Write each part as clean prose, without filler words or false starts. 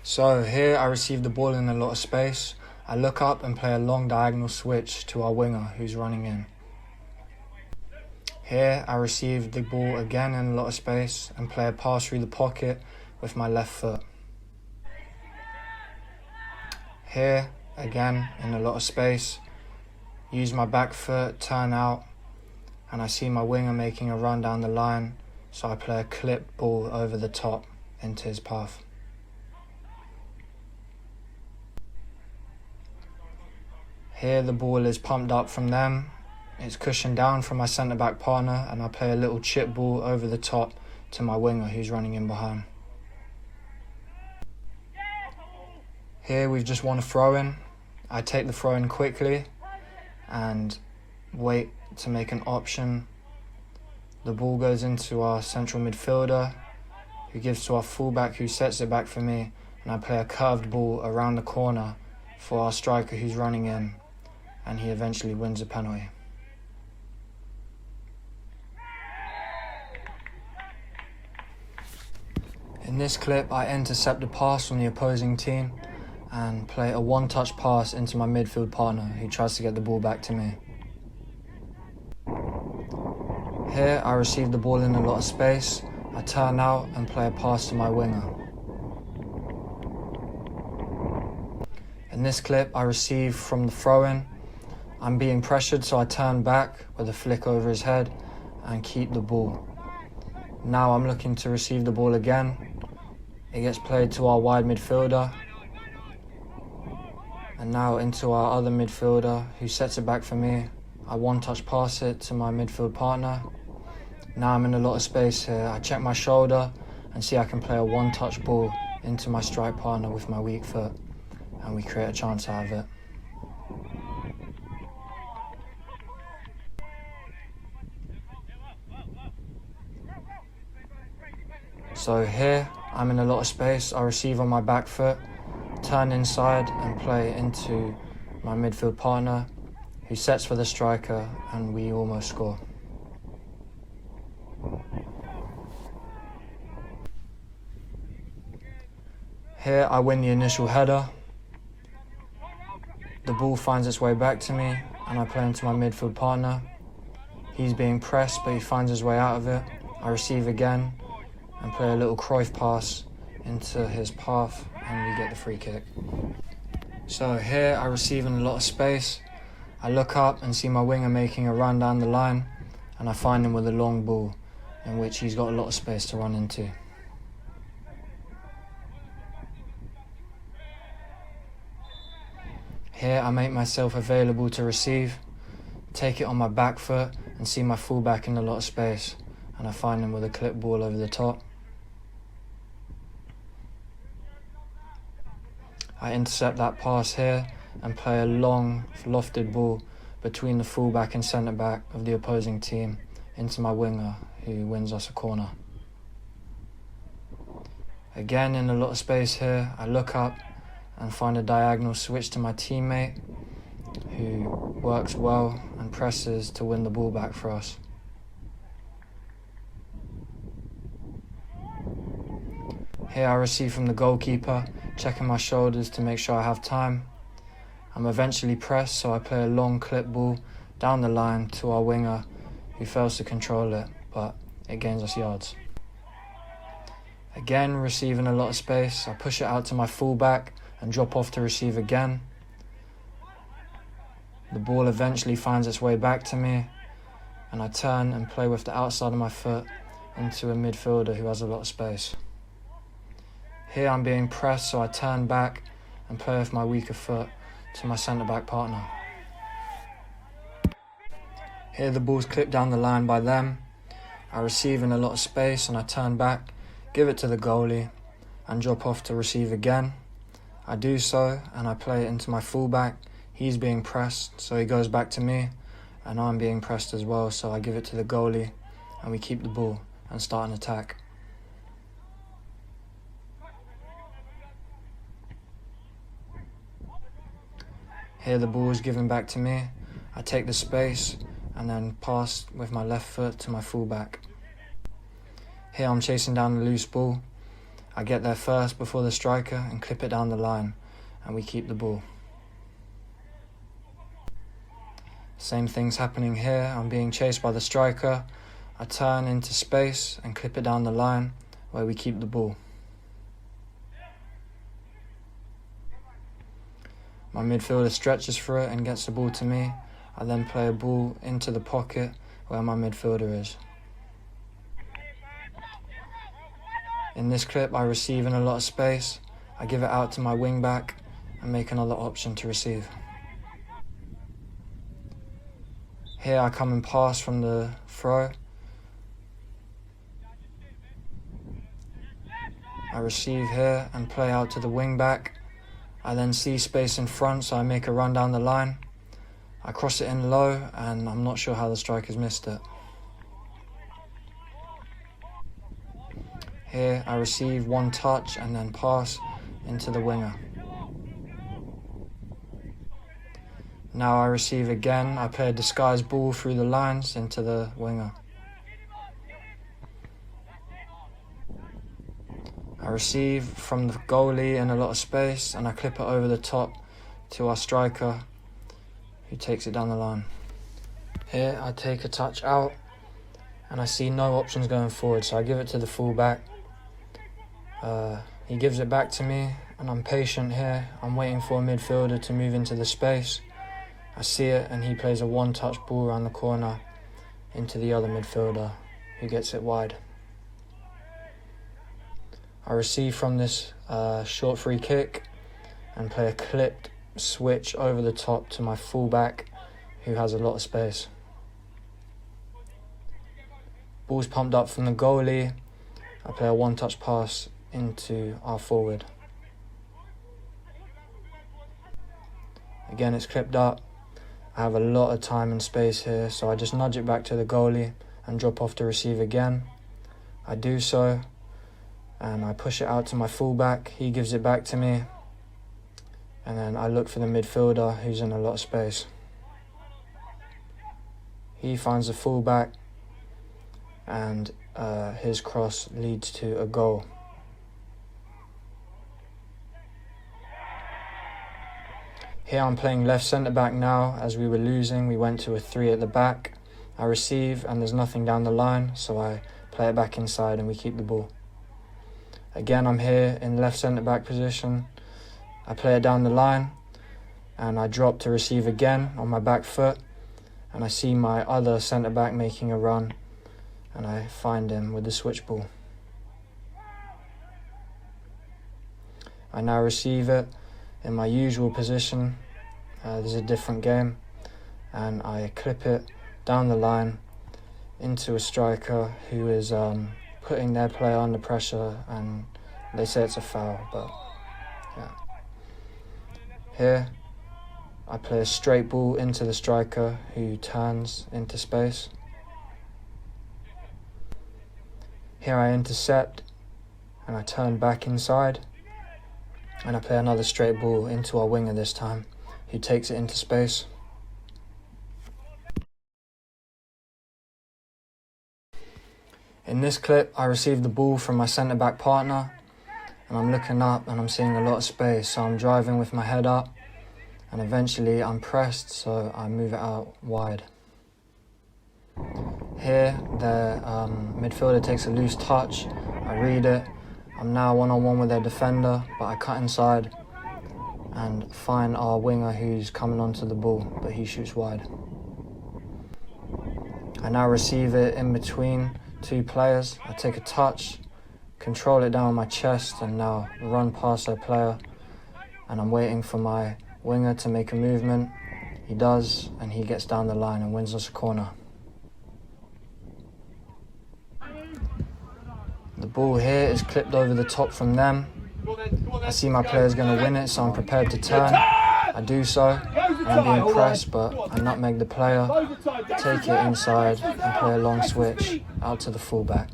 So here I receive the ball in a lot of space. I look up and play a long diagonal switch to our winger who's running in. Here I receive the ball again in a lot of space and play a pass through the pocket with my left foot. Here, again in a lot of space, use my back foot, turn out, and I see my winger making a run down the line, so I play a clip ball over the top into his path. Here the ball is pumped up from them, it's cushioned down from my centre-back partner, and I play a little chip ball over the top to my winger who's running in behind. Here we've just won a throw-in. I take the throw-in quickly and wait to make an option. The ball goes into our central midfielder, who gives to our fullback, who sets it back for me, and I play a curved ball around the corner for our striker who's running in, and he eventually wins a penalty. In this clip, I intercept a pass from the opposing team and play a one-touch pass into my midfield partner, who tries to get the ball back to me. Here I receive the ball in a lot of space. I turn out and play a pass to my winger. In this clip, I receive from the throw-in. I'm being pressured, so I turn back with a flick over his head and keep the ball. Now I'm looking to receive the ball again. It gets played to our wide midfielder, and now into our other midfielder, who sets it back for me. I one-touch pass it to my midfield partner. Now I'm in a lot of space here. I check my shoulder and see I can play a one-touch ball into my strike partner with my weak foot, and we create a chance out of it. So here, I'm in a lot of space. I receive on my back foot, turn inside and play into my midfield partner, who sets for the striker, and we almost score. Here I win the initial header. The ball finds its way back to me and I play into my midfield partner. He's being pressed, but he finds his way out of it. I receive again and play a little Cruyff pass into his path, and we get the free kick. So here I receive in a lot of space. I look up and see my winger making a run down the line, and I find him with a long ball in which he's got a lot of space to run into. Here I make myself available to receive, take it on my back foot and see my fullback in a lot of space, and I find him with a clip ball over the top. I intercept that pass here and play a long lofted ball between the fullback and centre back of the opposing team into my winger, who wins us a corner. Again in a lot of space here, I look up and find a diagonal switch to my teammate, who works well and presses to win the ball back for us. Here I receive from the goalkeeper, checking my shoulders to make sure I have time. I'm eventually pressed, so I play a long clip ball down the line to our winger, who fails to control it, but it gains us yards. Again, receiving a lot of space, I push it out to my fullback and drop off to receive again. The ball eventually finds its way back to me, and I turn and play with the outside of my foot into a midfielder who has a lot of space. Here I'm being pressed, so I turn back and play with my weaker foot to my centre-back partner. Here the ball's clipped down the line by them. I receive in a lot of space and I turn back, give it to the goalie and drop off to receive again. I do so and I play it into my fullback. He's being pressed, so he goes back to me, and I'm being pressed as well, so I give it to the goalie and we keep the ball and start an attack. Here the ball is given back to me. I take the space and then pass with my left foot to my fullback. Here I'm chasing down the loose ball. I get there first before the striker and clip it down the line, and we keep the ball. Same thing's happening here. I'm being chased by the striker. I turn into space and clip it down the line, where we keep the ball. My midfielder stretches for it and gets the ball to me. I then play a ball into the pocket where my midfielder is. In this clip, I receive in a lot of space. I give it out to my wing back and make another option to receive. Here I come and pass from the throw. I receive here and play out to the wing back. I then see space in front, so I make a run down the line. I cross it in low, and I'm not sure how the striker's missed it. Here I receive one touch and then pass into the winger. Now I receive again. I play a disguised ball through the lines into the winger. I receive from the goalie in a lot of space, and I clip it over the top to our striker, who takes it down the line. Here I take a touch out, and I see no options going forward, so I give it to the fullback. He gives it back to me, and I'm patient here. I'm waiting for a midfielder to move into the space. I see it, and he plays a one-touch ball around the corner into the other midfielder, who gets it wide. I receive from this short free kick and play a clipped switch over the top to my fullback, who has a lot of space. Ball's pumped up from the goalie. I play a one-touch pass into our forward. Again, it's clipped up. I have a lot of time and space here, so I just nudge it back to the goalie and drop off to receive again. I do so, and I push it out to my fullback. He gives it back to me, and then I look for the midfielder, who's in a lot of space. He finds the fullback, and his cross leads to a goal. Here I'm playing left centre-back now. As we were losing, we went to a 3 at the back. I receive, and there's nothing down the line, so I play it back inside and we keep the ball. Again, I'm here in left centre-back position. I play it down the line, and I drop to receive again on my back foot, and I see my other centre-back making a run, and I find him with the switch ball. I now receive it in my usual position. This is a different game, and I clip it down the line into a striker who is putting their player under pressure, and they say it's a foul, but yeah. Here I play a straight ball into the striker, who turns into space. Here I intercept, and I turn back inside, and I play another straight ball into our winger this time, who takes it into space. In this clip, I receive the ball from my centre-back partner, and I'm looking up and I'm seeing a lot of space, so I'm driving with my head up, and eventually I'm pressed, so I move it out wide. Here, the midfielder takes a loose touch. I read it. I'm now one-on-one with their defender, but I cut inside and find our winger who's coming onto the ball, but he shoots wide. I now receive it in between two players. I take a touch, control it down on my chest, and now run past their player, and I'm waiting for my winger to make a movement. He does, and he gets down the line and wins us a corner. The ball here is clipped over the top from them. I see my player's going to win it, so I'm prepared to turn. I do so, and I'm being pressed, but I nutmeg the player, take it inside, and play a long switch out to the fullback.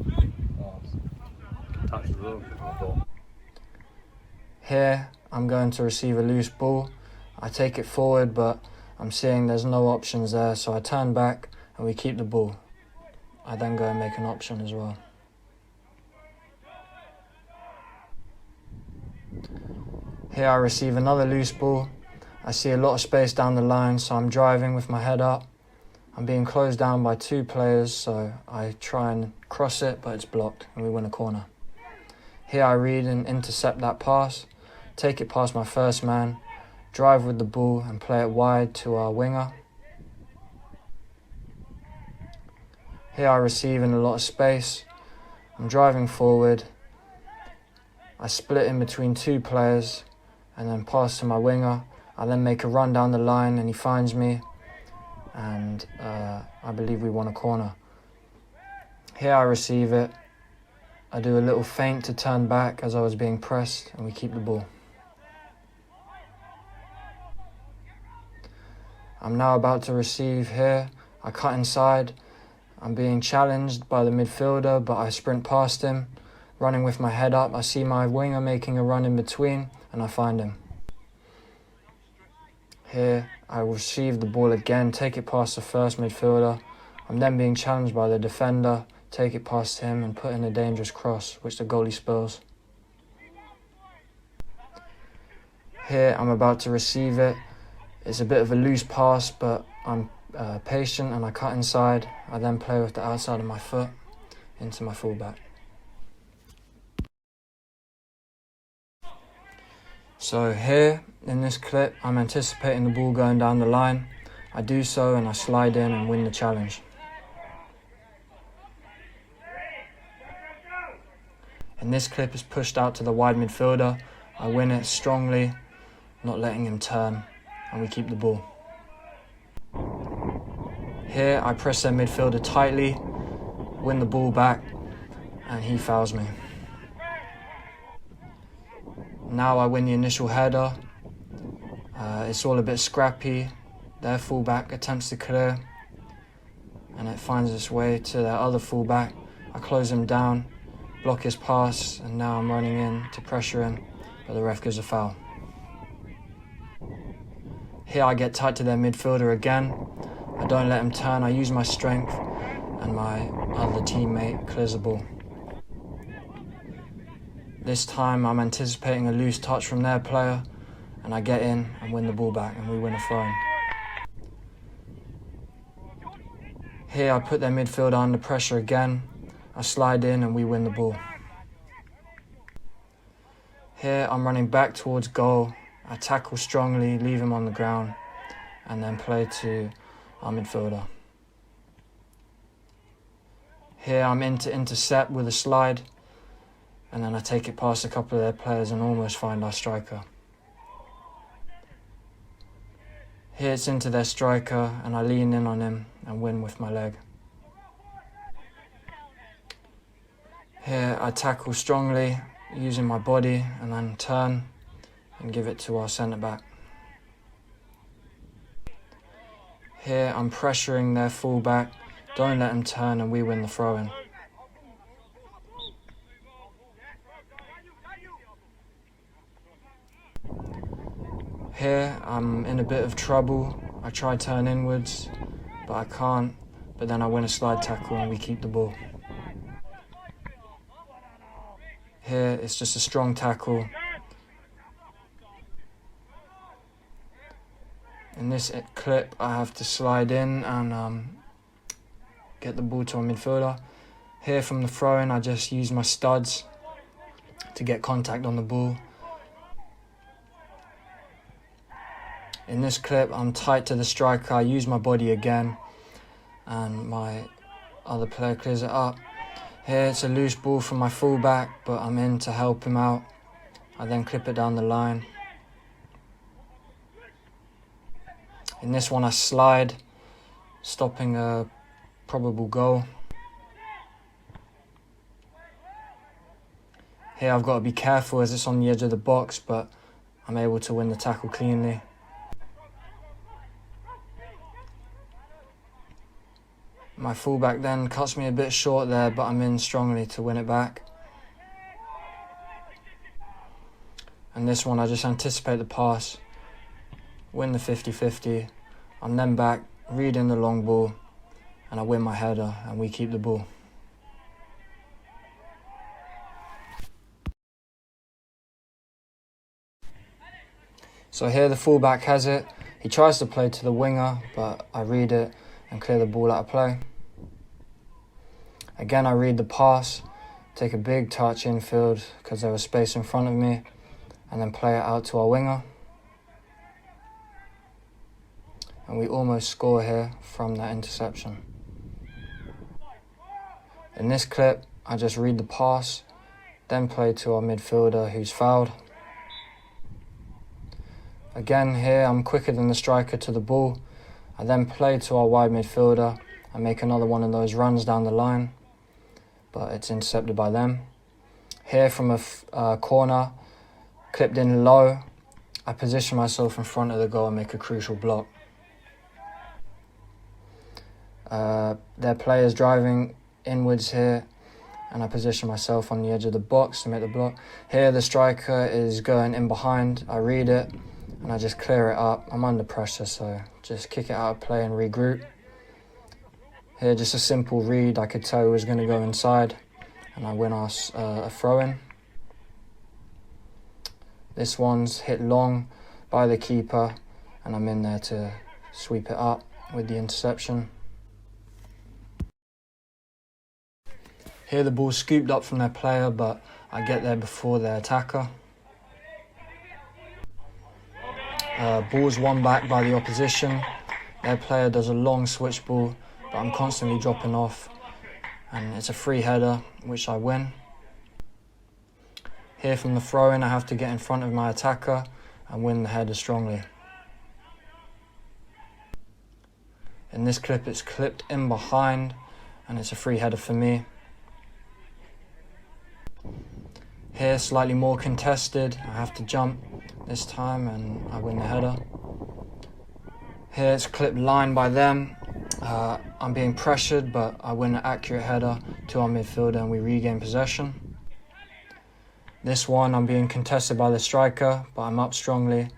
Here, I'm going to receive a loose ball. I take it forward, but I'm seeing there's no options there, so I turn back and we keep the ball. I then go and make an option as well. Here I receive another loose ball. I see a lot of space down the line, so I'm driving with my head up. I'm being closed down by 2 players, so I try and cross it, but it's blocked and we win a corner. Here I read and intercept that pass, take it past my first man, drive with the ball and play it wide to our winger. Here I receive in a lot of space. I'm driving forward. I split in between 2 players and then pass to my winger. I then make a run down the line and he finds me, and I believe we won a corner. Here I receive it. I do a little feint to turn back as I was being pressed and we keep the ball. I'm now about to receive here. I cut inside. I'm being challenged by the midfielder, but I sprint past him. Running with my head up, I see my winger making a run in between and I find him. Here, I receive the ball again, take it past the first midfielder. I'm then being challenged by the defender, take it past him and put in a dangerous cross, which the goalie spills. Here, I'm about to receive it. It's a bit of a loose pass, but I'm patient and I cut inside. I then play with the outside of my foot into my fullback. So here, in this clip, I'm anticipating the ball going down the line. I do so and I slide in and win the challenge. And this clip is pushed out to the wide midfielder. I win it strongly, not letting him turn, and we keep the ball. Here, I press their midfielder tightly, win the ball back, and he fouls me. Now I win the initial header. It's all a bit scrappy. Their fullback attempts to clear and it finds its way to their other fullback. I close him down, block his pass, and now I'm running in to pressure him, but the ref gives a foul. Here I get tight to their midfielder again. I don't let him turn, I use my strength, and my other teammate clears the ball. This time I'm anticipating a loose touch from their player, and I get in and win the ball back and we win a throw-in. Here I put their midfielder under pressure again. I slide in and we win the ball. Here I'm running back towards goal. I tackle strongly, leave him on the ground, and then play to our midfielder. Here I'm in to intercept with a slide, and then I take it past a couple of their players and almost find our striker. Here it's into their striker and I lean in on him and win with my leg. Here I tackle strongly using my body and then turn and give it to our centre back. Here I'm pressuring their fullback, don't let him turn, and we win the throw-in. Here I'm in a bit of trouble. I try turn inwards, but I can't. But then I win a slide tackle and we keep the ball. Here it's just a strong tackle. In this clip I have to slide in and get the ball to our midfielder. Here from the throw-in I just use my studs to get contact on the ball. In this clip, I'm tight to the striker. I use my body again, and my other player clears it up. Here, it's a loose ball from my fullback, but I'm in to help him out. I then clip it down the line. In this one, I slide, stopping a probable goal. Here, I've got to be careful as it's on the edge of the box, but I'm able to win the tackle cleanly. My fullback then cuts me a bit short there, but I'm in strongly to win it back. And this one, I just anticipate the pass, win the 50-50. I'm then back, reading the long ball, and I win my header, and we keep the ball. So here the fullback has it. He tries to play to the winger, but I read it and clear the ball out of play. Again, I read the pass, take a big touch infield because there was space in front of me, and then play it out to our winger. And we almost score here from that interception. In this clip, I just read the pass, then play to our midfielder who's fouled. Again here, I'm quicker than the striker to the ball. I then play to our wide midfielder and make another one of those runs down the line, but it's intercepted by them. Here from a corner, clipped in low, I position myself in front of the goal and make a crucial block. Their players driving inwards here, and I position myself on the edge of the box to make the block. Here the striker is going in behind, I read it, and I just clear it up. I'm under pressure, so just kick it out of play and regroup. Here just a simple read, I could tell he was going to go inside, and I win us a throw-in. This one's hit long by the keeper, and I'm in there to sweep it up with the interception. Here the ball's scooped up from their player, but I get there before their attacker. Ball's won back by the opposition. Their player does a long switch ball, but I'm constantly dropping off, and it's a free header, which I win. Here from the throw-in, I have to get in front of my attacker and win the header strongly. In this clip, it's clipped in behind, and it's a free header for me. Here, slightly more contested, I have to jump this time and I win the header. Here it's clipped line by them. I'm being pressured, but I win an accurate header to our midfielder and we regain possession. This one, I'm being contested by the striker, but I'm up strongly.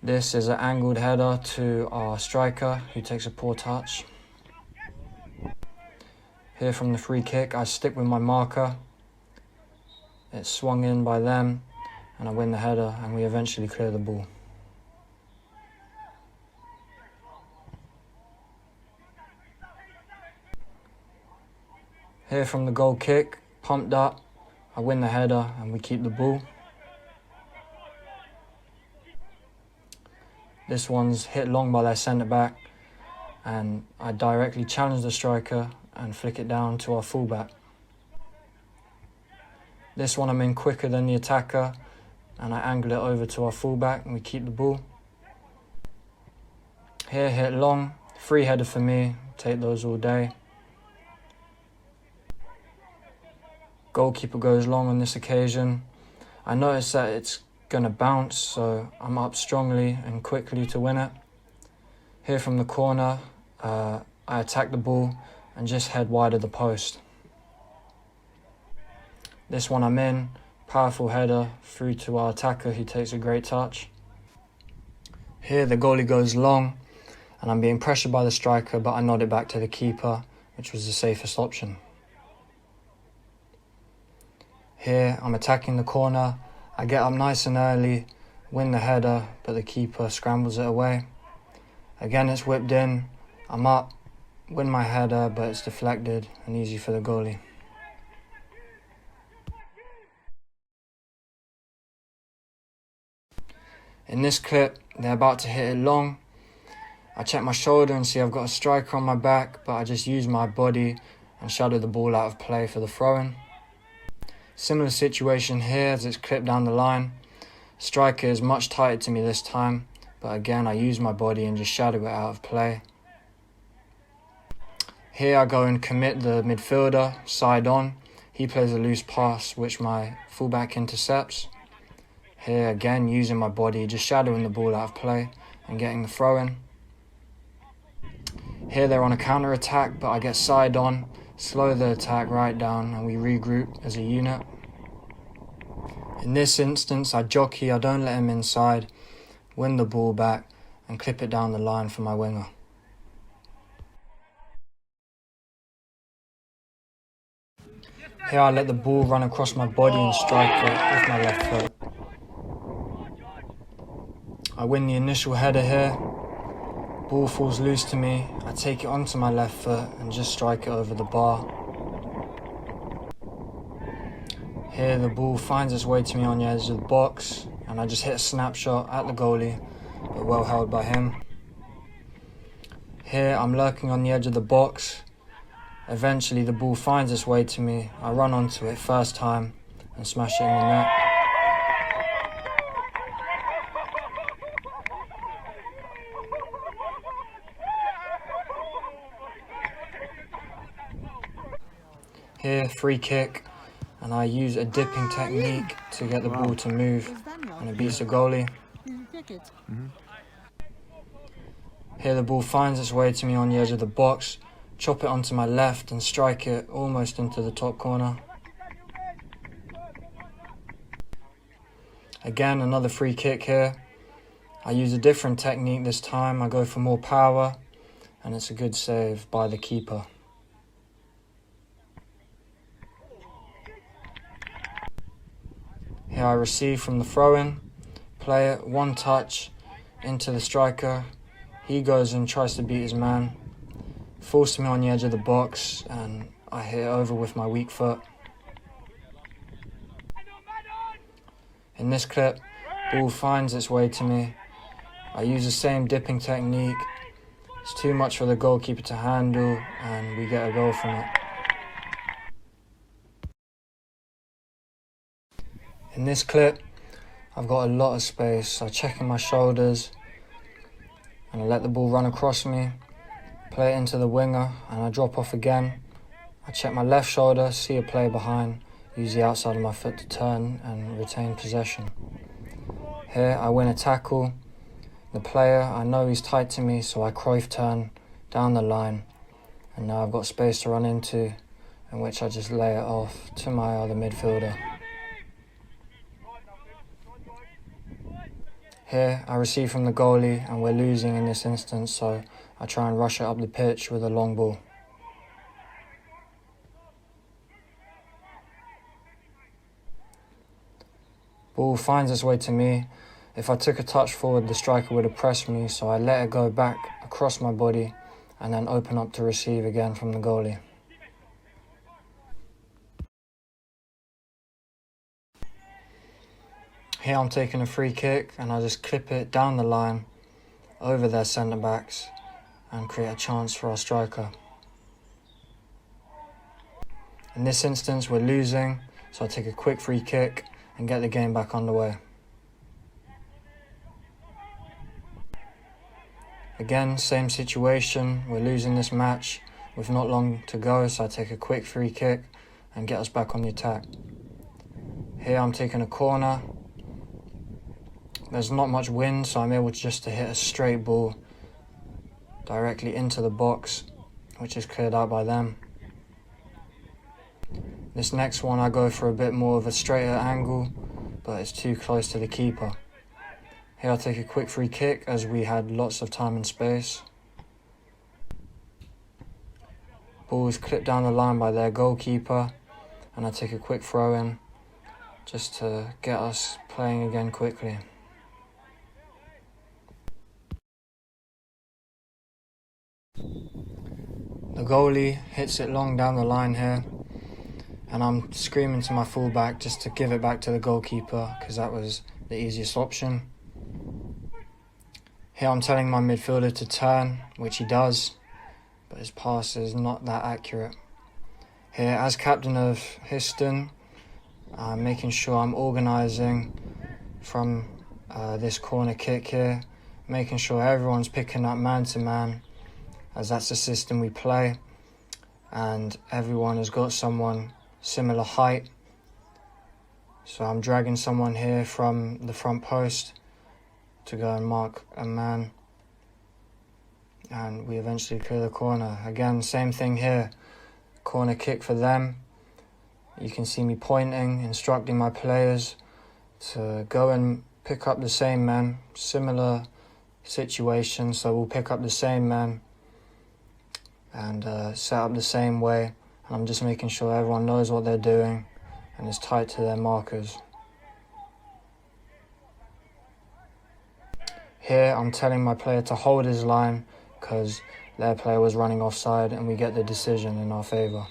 This is an angled header to our striker, who takes a poor touch. Here from the free kick, I stick with my marker. It's swung in by them, and I win the header, and we eventually clear the ball. Here from the goal kick, pumped up, I win the header, and we keep the ball. This one's hit long by their centre-back, and I directly challenge the striker and flick it down to our fullback. This one I'm in quicker than the attacker, and I angle it over to our fullback and we keep the ball. Here, hit long, free header for me, take those all day. Goalkeeper goes long on this occasion. I notice that it's going to bounce, so I'm up strongly and quickly to win it. Here from the corner, I attack the ball and just head wide of the post. This one I'm in, powerful header through to our attacker who takes a great touch. Here the goalie goes long and I'm being pressured by the striker, but I nod it back to the keeper, which was the safest option. Here I'm attacking the corner, I get up nice and early, win the header, but the keeper scrambles it away. Again it's whipped in, I'm up, win my header, but it's deflected and easy for the goalie. In this clip, they're about to hit it long. I check my shoulder and see I've got a striker on my back, but I just use my body and shadow the ball out of play for the throw-in. Similar situation here as it's clipped down the line. Striker is much tighter to me this time, but again I use my body and just shadow it out of play. Here I go and commit the midfielder, side on. He plays a loose pass which my fullback intercepts. Here again, using my body, just shadowing the ball out of play and getting the throw-in. Here they're on a counter-attack, but I get side on, slow the attack right down, and we regroup as a unit. In this instance, I jockey, I don't let him inside, win the ball back, and clip it down the line for my winger. Here I let the ball run across my body and strike it with my left foot. I win the initial header here. Ball falls loose to me. I take it onto my left foot and just strike it over the bar. Here the ball finds its way to me on the edge of the box, and I just hit a snapshot at the goalie, but well held by him. Here I'm lurking on the edge of the box. Eventually the ball finds its way to me. I run onto it first time and smash it in the net. Here, free kick, and I use a dipping technique to get the ball to move, and it beats the goalie. Here the ball finds its way to me on the edge of the box, chop it onto my left and strike it almost into the top corner. Again, another free kick here. I use a different technique this time. I go for more power, and it's a good save by the keeper. Here I receive from the throw-in, play it one touch into the striker. He goes and tries to beat his man, falls to me on the edge of the box, and I hit it over with my weak foot. In this clip, ball finds its way to me. I use the same dipping technique. It's too much for the goalkeeper to handle, and we get a goal from it. In this clip, I've got a lot of space. I check in my shoulders and I let the ball run across me, play it into the winger, and I drop off again. I check my left shoulder, see a player behind, use the outside of my foot to turn and retain possession. Here I win a tackle. The player, I know he's tight to me, so I Cruyff turn down the line, and now I've got space to run into, in which I just lay it off to my other midfielder. Here, I receive from the goalie, and we're losing in this instance, so I try and rush it up the pitch with a long ball. Ball finds its way to me. If I took a touch forward, the striker would have pressed me, so I let it go back across my body and then open up to receive again from the goalie. Here I'm taking a free kick and I just clip it down the line over their centre backs and create a chance for our striker. In this instance we're losing, so I take a quick free kick and get the game back underway. Again, same situation, we're losing this match with not long to go, so I take a quick free kick and get us back on the attack. Here I'm taking a corner. There's not much wind, so I'm able just to hit a straight ball directly into the box, which is cleared out by them. This next one I go for a bit more of a straighter angle, but it's too close to the keeper. Here I take a quick free kick as we had lots of time and space. Ball is clipped down the line by their goalkeeper, and I take a quick throw in just to get us playing again quickly. The goalie hits it long down the line here, and I'm screaming to my fullback just to give it back to the goalkeeper because that was the easiest option. Here I'm telling my midfielder to turn, which he does, but his pass is not that accurate. Here, as captain of Histon, I'm making sure I'm organising from this corner kick here, making sure everyone's picking up man to man, as that's the system we play, and everyone has got someone similar height. So I'm dragging someone here from the front post to go and mark a man, and we eventually clear the corner. Again, same thing here, corner kick for them. You can see me pointing, instructing my players to go and pick up the same man, similar situation, so we'll pick up the same man and set up the same way, and I'm just making sure everyone knows what they're doing and is tight to their markers. Here I'm telling my player to hold his line because their player was running offside and we get the decision in our favour.